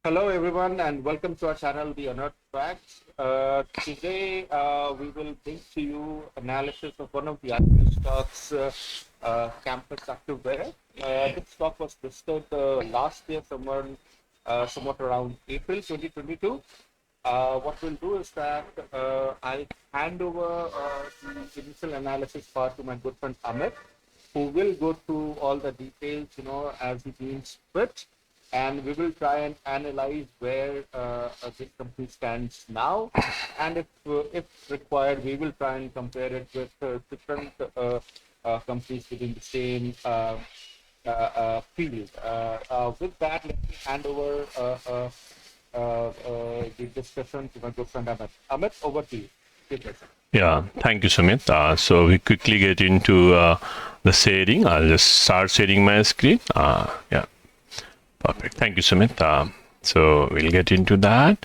Hello, everyone, and welcome to our channel, The Unearthed Facts. Today, we will bring to you analysis of one of the IPO stocks, Campus Activewear. This stock was listed last year, somewhat around April 2022. What we'll do is that I'll hand over the initial analysis part to my good friend Amit, who will go through all the details, as he deems fit, and we will try and analyze where this company stands now, and if required, we will try and compare it with different companies within the same field. With that, let me hand over the discussion to my good friend Amit. Amit, over to you. Yeah, thank you, Sumit. So we quickly get into the sharing. I'll just start sharing my screen. Yeah, perfect. Thank you, Sumit. So we'll get into that.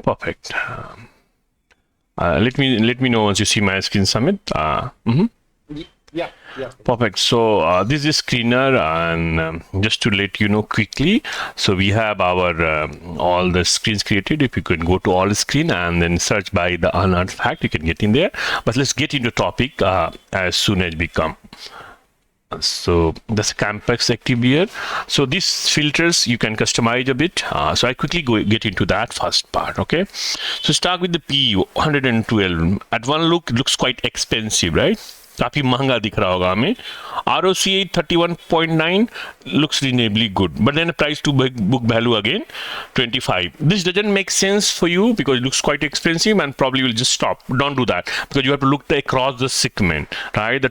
Perfect. Let me know once you see my screen, Sumit. Yeah. Perfect. So this is screener, and just to let you know quickly, so we have our all the screens created. If you can go to all screen and then search by the unearthed fact, you can get in there. But let's get into topic as soon as we come. So that's Campus Activewear. So these filters you can customize a bit. So I quickly get into that first part. Okay. So start with the PU 112. At one look, it looks quite expensive, right? काफी महंगा दिख रहा होगा हमें. ROCE 31.9 looks reasonably good, but then the price to book value again 25. This doesn't make sense for you because it looks quite expensive, and probably will just stop. Don't do that, because you have to look across the segment, right?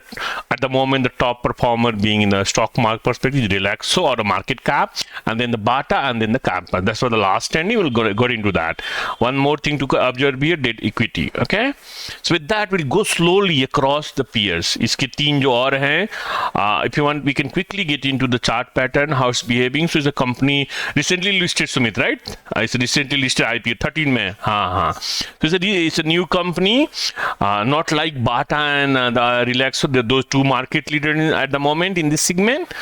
At the moment, the top performer being in the stock market perspective is Relaxo or the market cap, and then the Bata, and then the Campus. That's for the last standing. We'll go into that. One more thing to observe here: debt equity. Okay, so with that, we'll go slowly across the peers. इसके तीन जो और हैं, if you want, we can quickly get into the chart pattern, how it's behaving. So it's a company recently listed, Sumit, right? It's a recently listed IPO 13 में. हाँ. So it's a new company, not like Bata and the Relaxo, those two market leaders at the moment in this segment.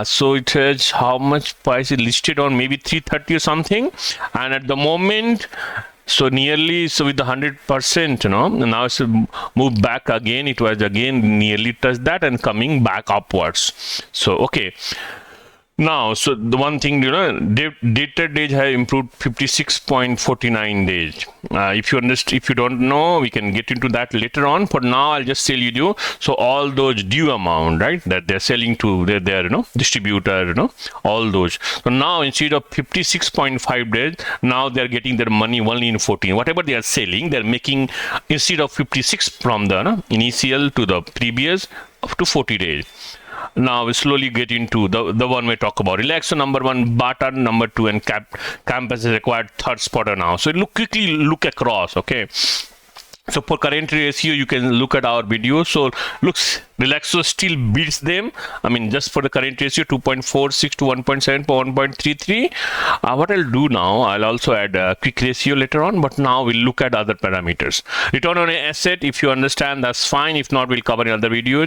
So it has how much price is listed on, maybe 330 or something, and at the moment, so nearly, so with the 100%, now it's moved back again. It was again nearly touched that and coming back upwards. So okay. Now, so the one thing, debtor days have improved 56.49 days. If you don't know, we can get into that later on. For now, I'll just tell you. So all those due amount, right, that they're selling to their distributor, all those. So now instead of 56.5 days, now they're getting their money only in 14. Whatever they are selling, they're making instead of 56 from the initial to the previous up to 40 days. Now we slowly get into the one we talk about. Relaxo number 1, Bata number 2, and Campus is required third spotter now. So quickly look across. Okay. So for current ratio, you can look at our video. So looks Relaxo still beats them. I mean, just for the current ratio, 2.46 to 1.7 for 1.33. What I'll do now, I'll also add a quick ratio later on, but now we'll look at other parameters. Return on asset, if you understand, that's fine. If not, we'll cover in another video.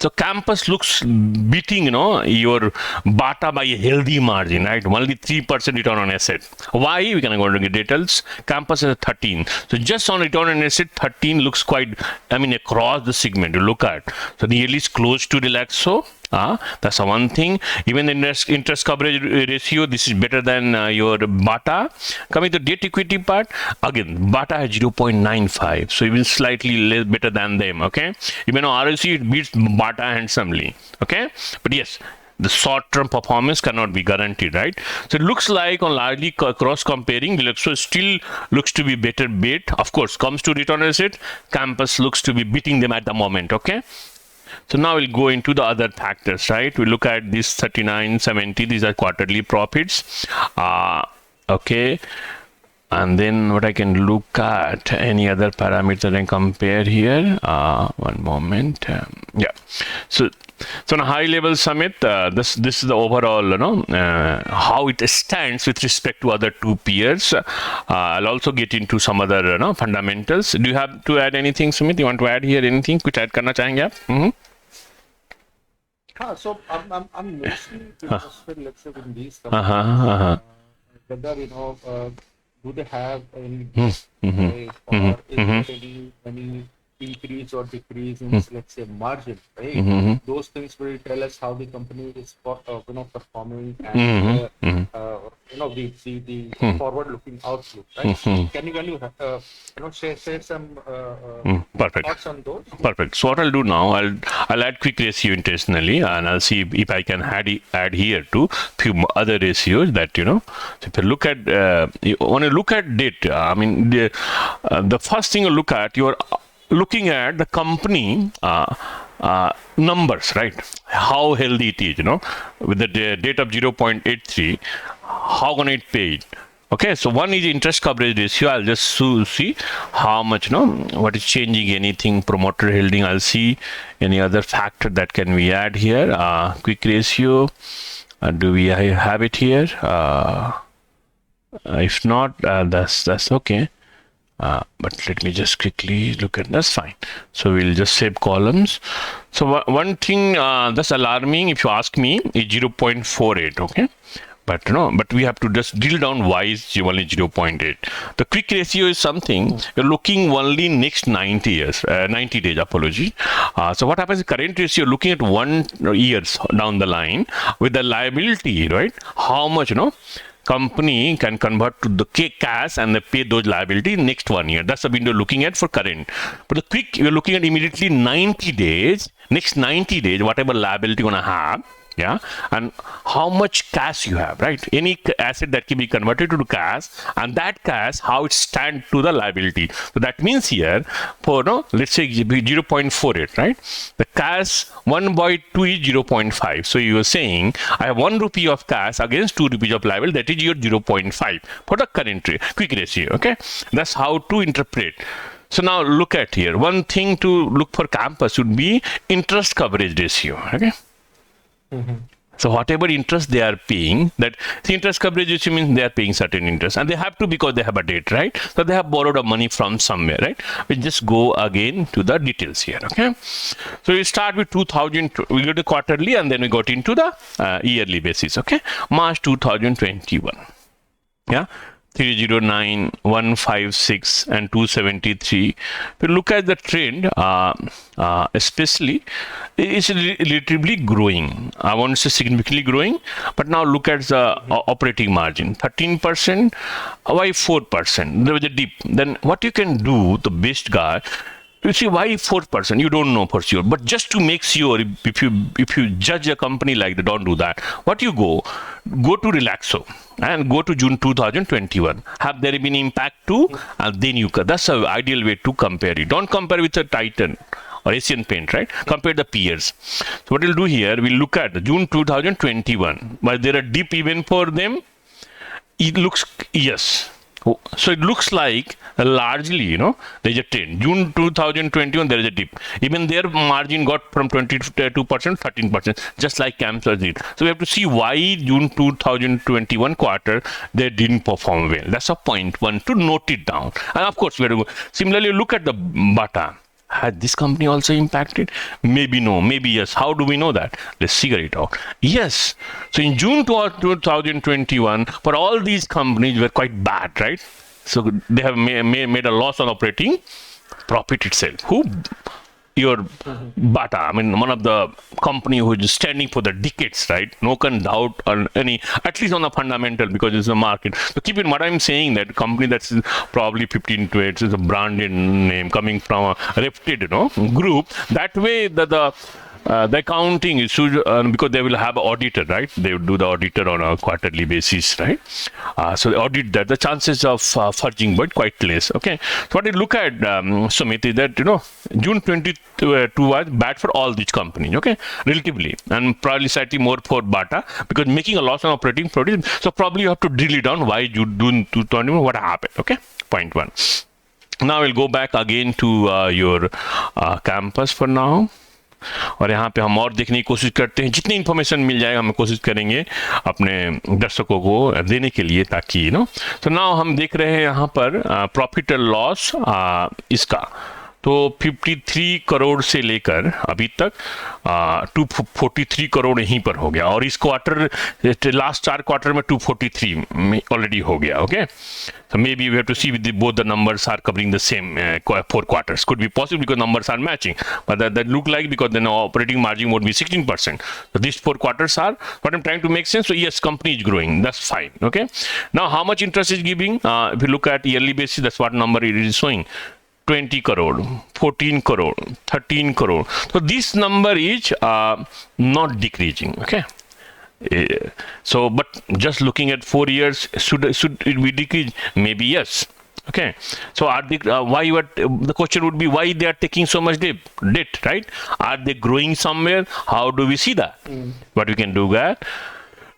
So Campus looks beating, your Bata by a healthy margin, right? Only 3% return on asset. Why? We can go into the details. Campus is 13. So just on return on asset, 13 looks quite, across the segment you look at. So nearly is close to Relaxo. That's one thing. Even the interest coverage ratio, this is better than your Bata. Coming to debt equity part, again, Bata has 0.95, so even slightly less better than them. Okay, even ROC it beats Bata handsomely. Okay, but yes, the short-term performance cannot be guaranteed, right? So it looks like on largely cross-comparing, Relaxo still looks to be better bet. Of course, comes to return on asset, Campus looks to be beating them at the moment. Okay. So now we'll go into the other factors, right? We look at this 39.70. These are quarterly profits. Okay. And then what I can look at, any other parameter and compare here. One moment. Yeah. So on a high level, Sumit, this is the overall, how it stands with respect to other two peers. I'll also get into some other fundamentals. Do you have to add anything, Sumit? You want to add here anything? कुछ add करना चाहेंगे आप? So I'm mostly interested, let's say, in these companies, Uh-huh. whether do they have any Hmm. debt, Mhm. right, Mhm. or is Mhm. there any increase or decrease in, Mhm. let's say, margin, right? Mhm. Those things will tell us how the company is performing, and Mhm. Mhm. uh, the Mhm. forward-looking outlook, right? Mhm. Can you share some Perfect. thoughts on those? Perfect. So what I'll do now, I'll add quick ratio intentionally, and I'll see if I can add here to few other ratios that So if you look at when you look at data, I mean the first thing you look at, you're looking at the company. Numbers, right? How healthy it is, with the date of 0.83, how gonna it paid? Okay, so one is interest coverage ratio. I'll just see how much, what is changing, anything, promoter holding. I'll see any other factor that can we add here. Quick ratio. Do we have it here? If not, that's okay. But let me just quickly look at that's fine. So we'll just save columns. So one thing that's alarming, if you ask me, is 0.48. Okay, but we have to just drill down why is only 0.8. The quick ratio is something you're looking only next 90 years, 90 days. Apology. So what happens? Current ratio, you're looking at 1 years down the line with the liability, right? How much, company can convert to the cash and they pay those liability next 1 year. That's the window looking at for current. But the quick, you're looking at immediately 90 days, next 90 days, whatever liability you're gonna have, yeah, and how much cash you have, right? Any asset that can be converted to cash, and that cash how it stand to the liability. So that means here for let's say 0.48, right? The cash 1 by 2 is 0.5. So you are saying I have 1 rupee of cash against 2 rupees of liability, that is your 0.5 for the current quick ratio. Okay, that's how to interpret. So now look at here, one thing to look for campus would be interest coverage ratio. Okay, so whatever interest they are paying, that the interest coverage ratio means they are paying certain interest, and they have to because they have a debt, right? So they have borrowed a money from somewhere, right? We just go again to the details here. Okay, so we start with 2000. We go to quarterly, and then we got into the yearly basis. Okay, March 2021. Yeah. 309, 156, and 273. If you look at the trend, especially, it's relatively growing. I won't say significantly growing, but now look at the operating margin, 13%. Why 4%? There was a dip. Then what you can do, the best guy, you see why 4%? You don't know for sure, but just to make sure, if you judge a company like that, don't do that. What you go to Relaxo and go to June 2021. Have there been impact too? And then that's the ideal way to compare it. Don't compare with a Titan or Asian Paint, right? Compare the peers. So what we'll do here, we'll look at June 2021. Was there a dip even for them? It looks, yes. So it looks like largely, there's a trend. June 2021, there is a dip. Even their margin got from 22%, 13%, just like Camstar did. So we have to see why June 2021 quarter they didn't perform well. That's a point one to note it down. And of course, we have to go. Similarly, look at the Bata. Had this company also impacted? Maybe no, maybe yes. How do we know that? Let's figure it out. Yes. So in June 2021, for all these companies were quite bad, right? So they have made a loss on operating profit itself. Who? Your Bata, I mean, one of the company who is standing for the decades, right? No can doubt on any, at least on the fundamental, because it's a market. So keep in what I'm saying, that company that's probably 15 to 8 is a branded name coming from a reputed, group. That way, the accounting is because they will have an auditor, right? They will do the auditor on a quarterly basis, right? So they audit that. The chances of fudging but quite less. Okay. So what you look at, Sumit, is that June 22 was bad for all these companies. Okay, relatively, and probably slightly more for Bata because making a loss on operating profit. So probably you have to drill it down why June 2021 what happened. Okay, point one. Now we'll go back again to your campus for now. और यहाँ पे हम और देखने की कोशिश करते हैं, जितनी इन्फॉर्मेशन मिल जाएगा हम कोशिश करेंगे अपने दर्शकों को देने के लिए, ताकि तो नाउ हम देख रहे हैं यहाँ पर प्रॉफिट एंड लॉस इसका. तो 53 करोड़ से लेकर अभी तक 243 करोड़ यहीं पर हो गया, और इस क्वार्टर लास्ट 4 क्वार्टर में 243 में ऑलरेडी हो गया. Okay, so maybe we have to see with both the numbers are covering the same 4 quarters. Could be possible because numbers are matching, but that look like, because then operating margin would be 16%. So these 4 quarters are what I'm trying to make sense. So yes, company is growing, that's fine. Okay, now how much interest is giving? If you look at yearly basis, that's what number it is showing. 20 crore, 14 crore, 13 crore. So this number is not decreasing. Okay. So, but just looking at 4 years, should it be decreased? Maybe yes. Okay. So, are they, why? What the question would be? Why they are taking so much debt? Right? Are they growing somewhere? How do we see that? What we can do that?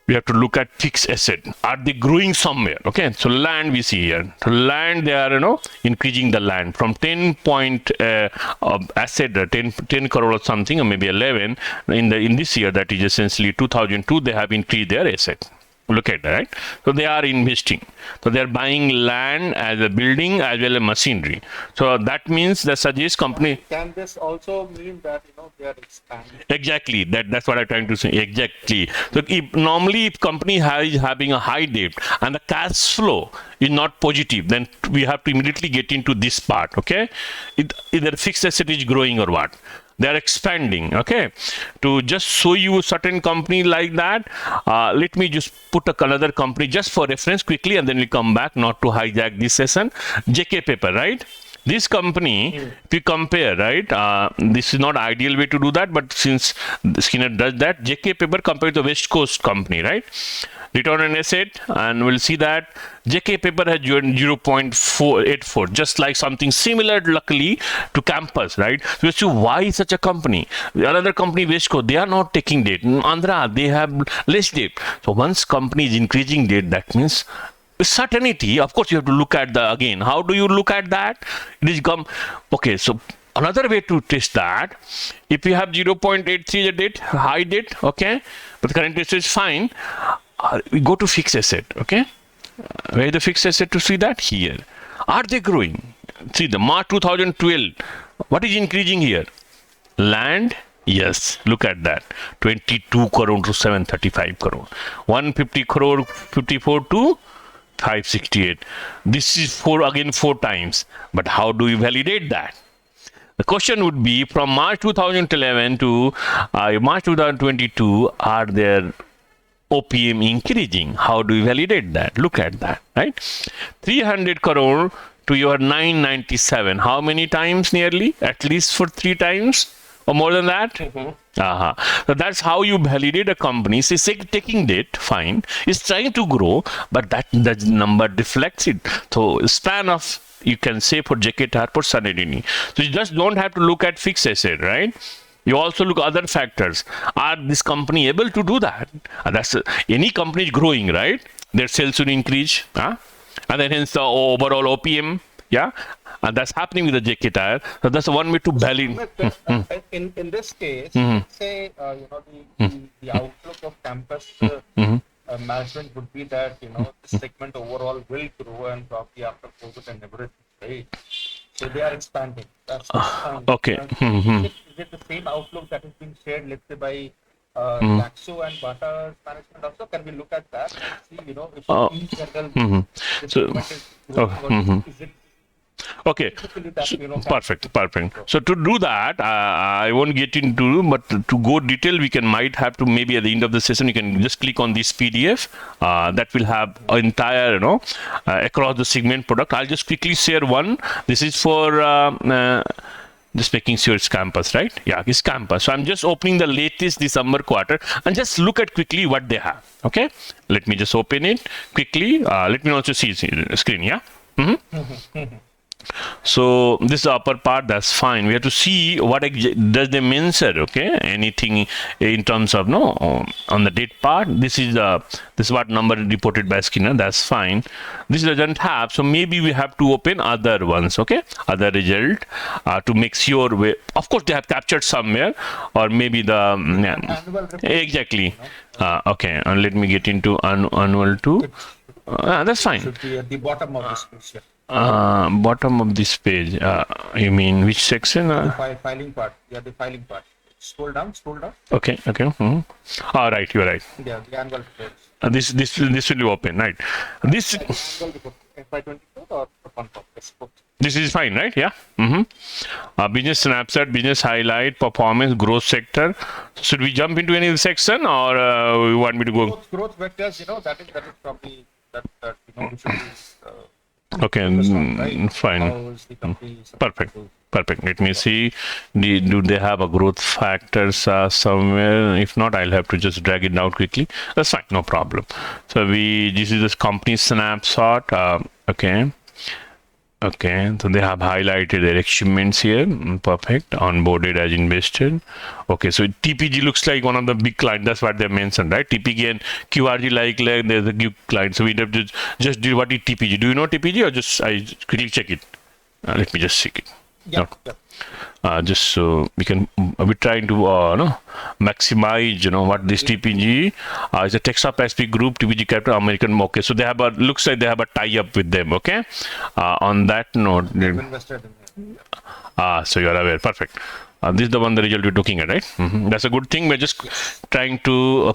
We have to look at fixed asset. Are they growing somewhere? Okay, so land we see here. So land, they are increasing the land from 10 point asset 10 crore or something, or maybe 11 in this year. That is essentially 2002. They have increased their asset. Look at that, right? So they are investing. So they are buying land as a building as well as machinery. So that means the suggests company. Can this also mean that they are expanding? Exactly. That's what I'm trying to say. Exactly. So if company is having a high debt and the cash flow is not positive, then we have to immediately get into this part. Okay, either fixed asset is growing or what. They are expanding. Okay, to just show you certain company like that, let me just put another company just for reference quickly, and then we come back, not to hijack this session. JK Paper, right? This company, if you compare, right, this is not ideal way to do that, but since Skinner does that, JK Paper compared to West Coast company, right? Return on asset, and we'll see that JK Paper has 0.484, just like something similar, luckily, to Campus, right? So you see why such a company. Another company, West Coast, they are not taking debt. Andhra, they have less debt. So once company is increasing debt, that means certainty. Of course, you have to look at the again. How do you look at that? It is okay. So another way to test that, if you have 0.83 debt, high debt, okay, but the current asset is fine. We go to fixed asset. Okay, where is the fixed asset to see that? Here. Are they growing? See the March 2012. What is increasing here? Land. Yes, look at that. 22 crore to 735 crore. 150 crore 54 to 568. This is 4 times. But how do we validate that? The question would be, from March 2011 to March 2022, are there OPM increasing? How do we validate that? Look at that, right? 300 crore to your 997. How many times nearly? At least for 3 times or more than that? So that's how you validate a company. So say taking debt, fine. It's trying to grow, but that number deflects it. So span of, you can say, for JK Tar, for Sanadini. So you just don't have to look at fixed asset, right? You also look at other factors. Are this company able to do that? That's any company is growing, right? Their sales should increase, and then hence the overall OPM, yeah, and that's happening with the JK Tire. So that's one way to validate. In this case, say the outlook of Campus management would be that the segment overall will grow, and probably after COVID and everything, right? So they are expanding. That's fine. Okay. Is it the same outlook that is being shared, let's say, by Laxo and Bata's management also? Can we look at that and see, if in general the segment is growing, or is it? Okay, perfect. So to do that, I won't get into, but to go detail, we might have to, maybe at the end of the session, you can just click on this PDF that will have entire, across the segment product. I'll just quickly share one. This is for just making sure it's Campus, right? Yeah, it's Campus. So I'm just opening the latest December quarter and just look at quickly what they have. Okay, let me just open it quickly. Let me also see the screen. Yeah. So this is the upper part, that's fine. We have to see what does they measure, okay? Anything in terms of on the date part. This is what number reported by Skinner, that's fine. This doesn't have, so maybe we have to open other ones, okay? Other result to make sure of course they have captured somewhere, or maybe the exactly. Okay, and let me get into annual too. That's fine. Should be at the bottom of this picture. Bottom of this page. You mean which section? Filing part. Yeah, the filing part. Scroll down, scroll down. Okay, okay. All right, you're right. Yeah, the annual reports. This will be open, right? This Yeah, the annual report. FY24 or one report. this is fine, right? Yeah. Business snapshot, business highlight, performance, growth sector. Should we jump into any of the section, or you want me to go? Growth vectors, that is probably that we should be Okay, focused on, right? fine. How is the company supposed Perfect. to- Perfect. Let me see. Do they have a growth factors somewhere? If not, I'll have to just drag it down quickly. That's fine, no problem. So this is this company snapshot. Okay. Okay, so they have highlighted their achievements here. Perfect. Onboarded as invested. Okay, so TPG looks like one of the big clients. That's what they mentioned, right? TPG and QRG like there's a new client. So we have to just do what is TPG. Do you know TPG, or just I quickly check it? Let me just check it. Yeah, yeah. Just so we can we're trying to maximize what this TPG is a Texas Pacific Group. TPG Capital American. Okay, so they have a looks like they have a tie-up with them. Okay, on that note, Invested in it. so you are aware. Perfect. This is the one the result we're looking at, right? That's a good thing. We're just trying to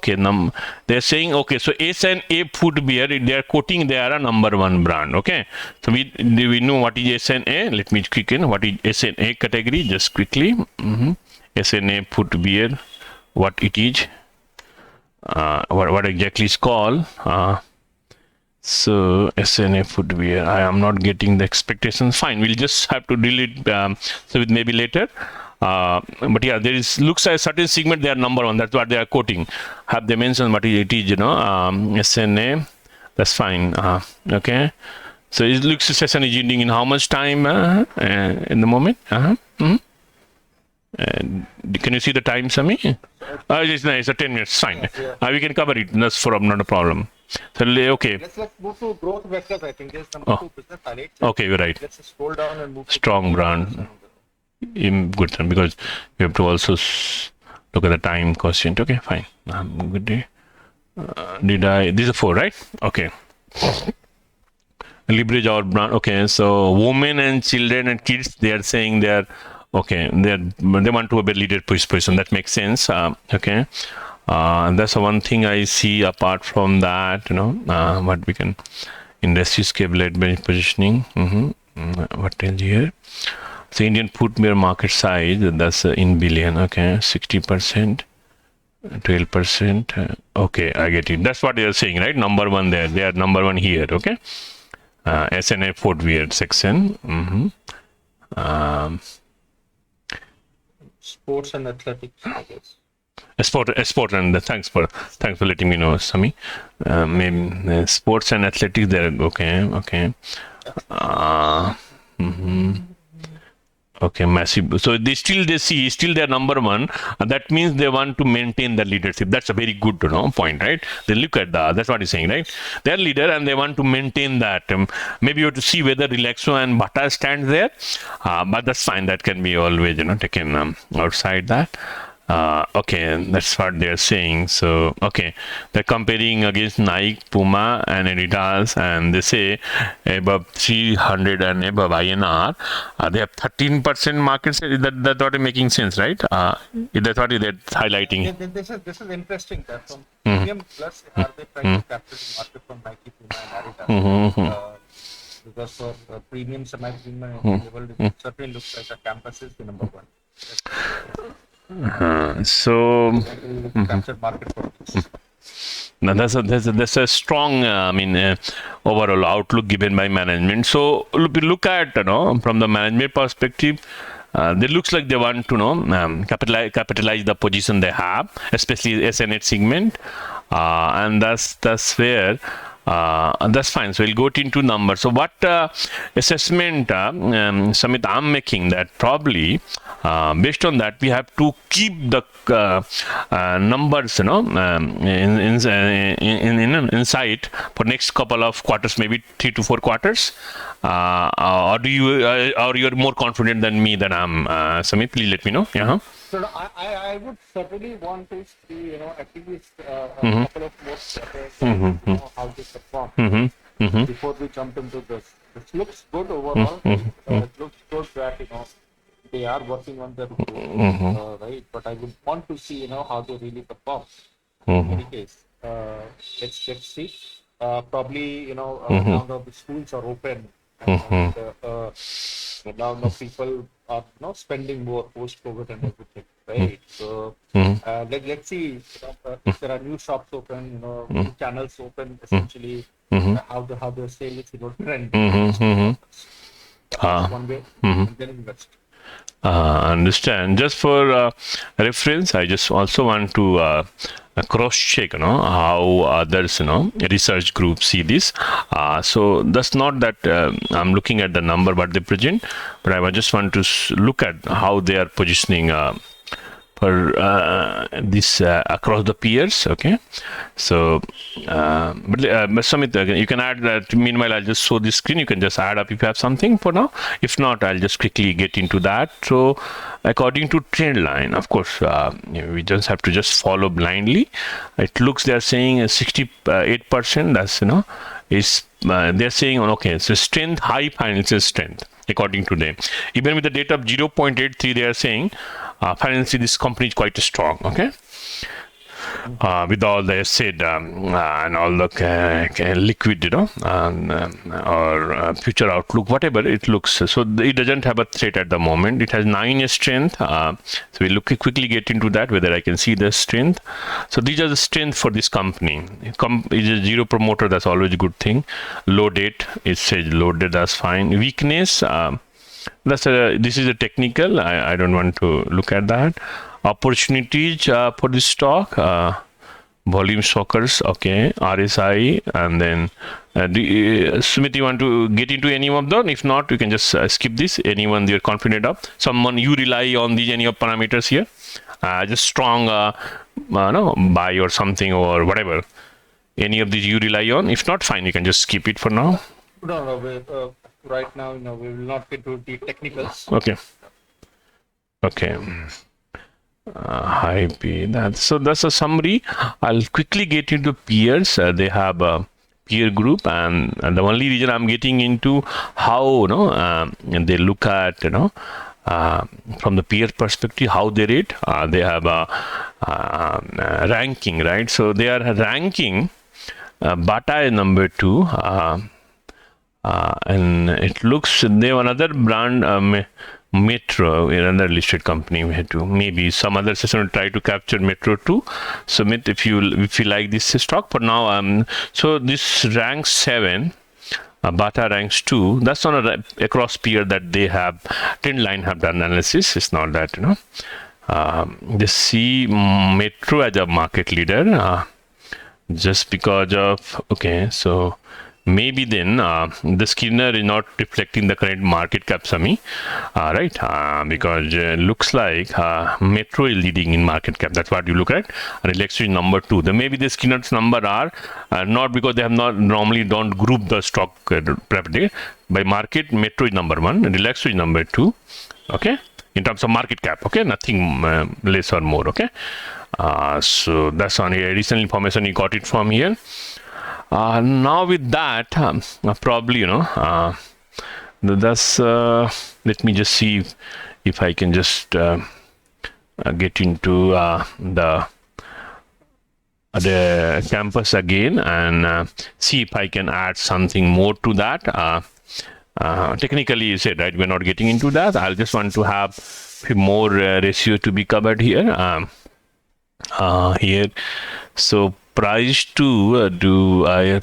they're saying okay. So S&A footwear, they are quoting they are a number one brand. Okay, so we know what is S&A. Let me click in what is S&A category just quickly. S&A footwear, what it is, what exactly is called. So S&A footwear, I am not getting the expectations. Fine, we'll just have to delete. So with maybe later. But yeah, there is looks like a certain segment they are number one. That's what they are quoting. Have they mentioned what it is? S&A. That's fine. Okay. So it looks like session is ending in how much time in the moment? Can you see the time, Sami? It's nice. 10 minutes. Fine. We can cover it. That's not a problem. So okay. Let's move to growth vectors. I think there's number 2 business highlights. Okay, you're right. Let's scroll down and move. Strong brand. Good, because we have to also look at the time quotient. Okay, fine. Good day. These are 4, right? Okay. Leverage our brand. Okay, so women and children and kids, they are saying they are okay. They want to be a leader position. That makes sense. Okay. That's the one thing I see. Apart from that, what we can industry scale led positioning. What else here? So Indian footwear market size, that's in billion. Okay, 60%, 12%. Okay, I get it. That's what they are saying, right? Number one there. They are number one here. Okay. S&A footwear section. Sports and athletics, I guess. Sport, and thanks for letting me know, Sami. Maybe sports and athletics. There. Okay. Okay, massive. So they still they're number one. That means they want to maintain the leadership. That's a very good point, right? They look at that's what he's saying, right? They're leader and they want to maintain that. Maybe you have to see whether Relaxo and Bata stand there, but that's fine. That can be always taken outside that. Okay, that's what they're saying. So okay, they're comparing against Nike, Puma, and Adidas, and they say above 300 and above INR, they have 13% market share. That's what is making sense, right? That's what they're highlighting. This is interesting. That from Premium Plus, are they trying to capture the market from Nike, Puma, and Adidas? Because for premium, semi-premium level, it certainly looks like a campus is the number one. So capture market for this. now that's a strong overall outlook given by management. So look at from the management perspective, it looks like they want to capitalize the position they have, especially S&H segment, and that's where. That's fine. So we'll go into numbers. So what assessment, Samit, I'm making that probably based on that we have to keep the numbers, in sight for next couple of quarters, maybe 3 to 4 quarters. Or do you, or you're more confident than me that I'm, Samit? Please let me know. Yeah. So I would certainly want to see, at least a couple of more quarters, how they perform. before we jump into this. This looks good overall, right? It looks good that, they are working on their growth, right? But I would want to see, how they really perform. In any case, let's see. Probably, now the schools are open, and now people are, spending more post COVID and everything, right? So let's see, if there are new shops open, new channels open, essentially, how the sale is, trend. That's one way, and then invest. Understand. Just for reference, I just also want to cross check, how others, research groups see this. So that's not that I'm looking at the number what they present, but I just want to look at how they are positioning for this across the peers. Okay, so but Samit, you can add that. Meanwhile, I'll just show this screen. You can just add up if you have something for now. If not, I'll just quickly get into that. So according to trend line, of course, we just have to just follow blindly. It looks they're saying 68%. That's is they're saying okay, so strength, high financial strength according to them. Even with the data of 0.83, they are saying financially this company is quite strong. Okay, with all the said and all the liquid, or future outlook, whatever it looks. So it doesn't have a threat at the moment. It has 9 strength. So we look quickly get into that whether I can see the strength. So these are the strength for this company. Is a zero promoter. That's always a good thing. Low debt. It says low debt. That's fine. Weakness. This is a technical. I don't want to look at that. Opportunities for this stock, volume shockers, okay, RSI, and then Sumit, you want to get into any of them? If not, you can just skip this. Anyone you're confident of? Someone you rely on these any of parameters here? Just strong, no, buy or something or whatever. Any of these you rely on? If not, fine, you can just skip it for now. No, right now, we will not get to the technicals. Okay. Okay. High P. That's a summary. I'll quickly get into peers. They have a peer group, and the only reason I'm getting into how they look at from the peer perspective how they rate. They have a ranking, right? So they are ranking Bata is number 2. And it looks they have another brand, Metro, another listed company. We had to maybe some other session will try to capture Metro too. Submit if you like this stock. For now, so this ranks 7. Bata ranks 2. That's on across peer that they have. Trend line have done analysis. It's not that they see Metro as a market leader just because of so. Maybe then the screener is not reflecting the current market cap, Sami, right? Because looks like Metro is leading in market cap. That's what you look at. Relaxo is number 2. Then maybe the screener's number are not because they have not normally don't group the stock properly by market. Metro is number 1. Relaxo is number 2. Okay, in terms of market cap. Okay, nothing less or more. Okay, so that's on additional information you got it from here. Now with that, probably that's let me just see if I can just get into the campus again and see if I can add something more to that. Technically, you said right, we're not getting into that. I'll just want to have more ratio to be covered here. Here, so price to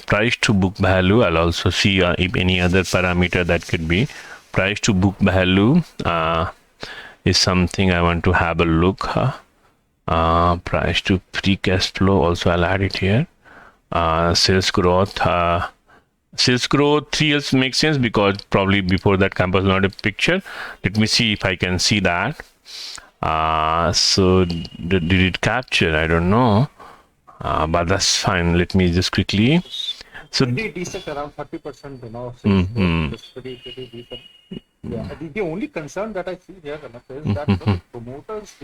price to book value. I'll also see if any other parameter that could be price to book value is something I want to have a look. Price to free cash flow also I'll add it here. Sales growth. Sales growth 3 years makes sense because probably before that campus not a picture. Let me see if I can see that. So did it capture? I don't know. But that's fine. Let me just quickly. So pretty decent, around 30%. It's pretty decent. Yeah. The only concern that I see here is that the promoters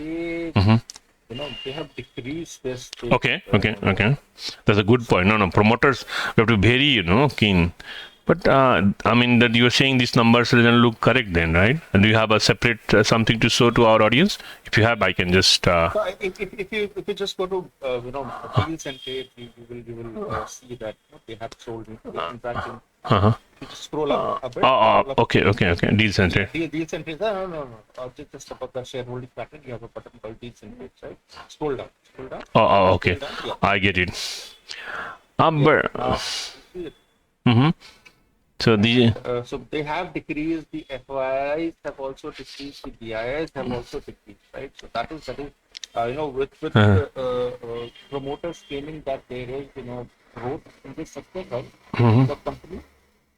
they have decreased their stake. Okay, okay. That's a good point. No, promoters we have to be very, keen. But I mean that you're saying these numbers doesn't look correct then, right? And do you have a separate something to show to our audience? If you have, I can just. So if you just go to deals and trade, you will see that they have sold. In fact, Uh-huh. you just scroll up a bit. Okay. Decent. Deals and trades. No. Just above the shareholding pattern, you have a button called deals and trades, right? Scroll down. Okay. Scroll down. Yeah. I get it. Yeah. But. Mm-hmm. So the. So they have decreased. The FYIs have also decreased. The BIs have also decreased, right? So that is with promoters claiming that there is growth in this sector, right? The company,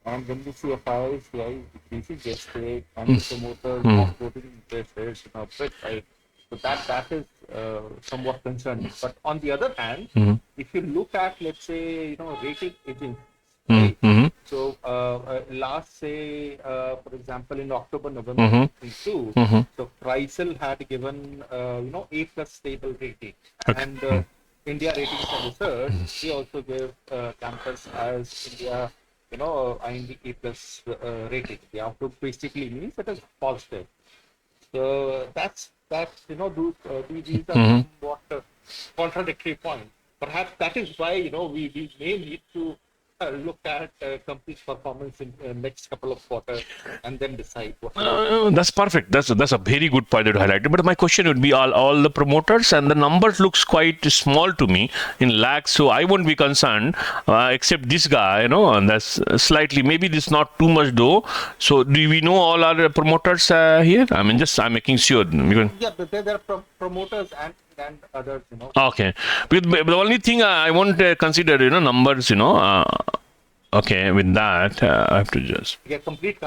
and when we see FIIs, CIs decreasing their stake, and the promoters not voting their shares a bit, right? So that is somewhat concerning. But on the other hand, if you look at, let's say, rating agencies, right? So last, say, for example, in October, November 2022, so Chrysler had given, A plus stable rating, and India Ratings and Research, they also gave Campus as India, IND A plus rating. The outlook basically means it is positive. So that's these are somewhat contradictory points. Perhaps that is why we may need to look at company's performance in next couple of quarters and then decide what. That's perfect. That's a very good point that you highlighted. But my question would be all the promoters and the numbers looks quite small to me in lakhs, so I won't be concerned. Except this guy, and that's slightly maybe this not too much though. So do we know all our promoters here? I mean, just I'm making sure. Yeah, but there are promoters and others. Okay. With the only thing I won't consider, numbers. Okay. With that, I have to just. Get complete.